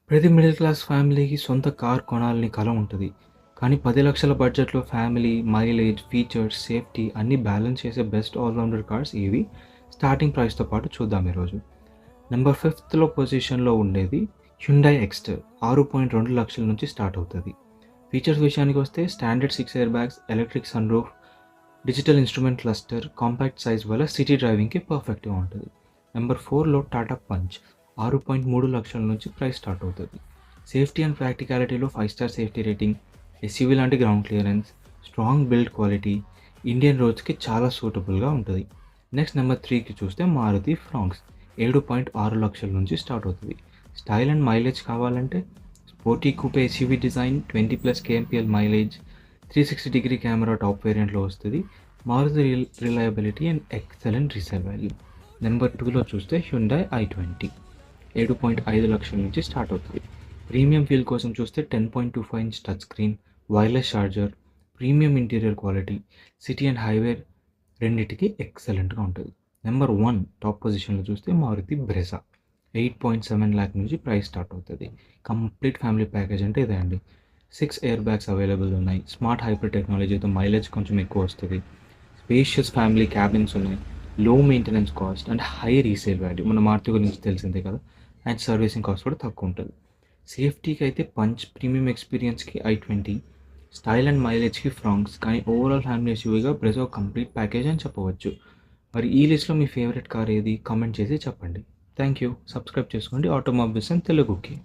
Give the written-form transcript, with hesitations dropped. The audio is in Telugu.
ప్రతి మిడిల్ క్లాస్ ఫ్యామిలీకి సొంత కార్ కొనాలని కల ఉంటది. కానీ 10,00,000 బడ్జెట్‌లో ఫ్యామిలీ, మైలేజ్, ఫీచర్స్, సేఫ్టీ అన్నీ బ్యాలెన్స్ చేసే బెస్ట్ ఆల్ రౌండర్ కార్స్ ఇవి. స్టార్టింగ్ ప్రైస్‌తో పాటు చూద్దాం ఈరోజు. నంబర్ 5థ్‌లో పొజిషన్‌లో ఉండేది హ్యుండై ఎక్స్టర్ 6.2 లక్షల నుంచి స్టార్ట్ అవుతది. ఫీచర్స్ విషయానికొస్తే standard 6 air bags, electric sunroof, digital instrument cluster, compact size వల్ల సిటీ డ్రైవింగ్‌కి పర్ఫెక్ట్‌గా ఉంటది. నంబర్ 4లో టాటా పంచ్ 6.3 లక్షల నుంచి ప్రైస్ స్టార్ట్ అవుతది. సేఫ్టీ అండ్ ప్రాక్టికాలిటీలో 5 స్టార్ సేఫ్టీ రేటింగ్, ఎస్యూవీ లాంటి ground clearance, strong build quality, Indian రోడ్స్‌కి చాలా సూటబుల్‌గా ఉంటది. నెక్స్ట్ నంబర్ 3కి చూస్తే మారుతి ఫ్రాంక్స్ 7.6 లక్షల నుంచి స్టార్ట్ అవుతది. స్టైల్ అండ్ మైలేజ్ కావాలంటే sporty coupe SUV design, 20+ KMPL mileage, 360 degree camera top వేరియంట్‌లో వస్తది. Maruti reliability and excellent resale value. Number 2లో చూస్తే హ్యుండై ఐ20 7.5 లక్షల నుంచి స్టార్ట్ అవుతది. ప్రీమియం ఫీల్ కోసం చూస్తే 10.25 inch touch screen, wireless charger, premium interior quality, city and highway రెండిటికి ఎక్సలెంట్‌గా ఉంటది. నెంబర్ 1 టాప్ పొజిషన్‌లో చూస్తే మారుతి బ్రెజా 8.7 లాక్ నుంచి ప్రైస్ స్టార్ట్ అవుతది. కంప్లీట్ ఫ్యామిలీ ప్యాకేజ్ అంటే ఇదే అండి. 6 ఎయిర్ బ్యాగ్స్ అవైలబుల్ ఉన్నాయి. స్మార్ట్ హైబ్రిడ్ టెక్నాలజీతో మైలేజ్ కొంచెం ఎక్కువ వస్తది. స్పేషియస్ ఫ్యామిలీ క్యాబిన్స్ ఉన్నాయి. లో maintenance cost and high resale value. మన మారుతి గురించి తెలిసిందే కదా! అండ్ సర్వీసింగ్ కాస్ట్ కూడా తక్కువ ఉంటది. సేఫ్టీకి అయితే పంచ్, ప్రీమియం ఎక్స్‌పీరియన్స్‌కి ఐ20, స్టైల్ అండ్ మైలేజ్‌కి ఫ్రాంక్స్, కానీ ఓవరాల్ ఫ్యామిలీ ఎస్యూవీగా బ్రెజా కంప్లీట్ ప్యాకేజ్ అని చెప్పవచ్చు. మరి ఈ లిస్ట్‌లో మీ ఫేవరెట్ కార్ ఏది? కామెంట్ చేసి చెప్పండి. Thank you. సబ్స్క్రైబ్ చేసుకోండి ఆటోమొబైల్స్ ఇన్ తెలుగుకి.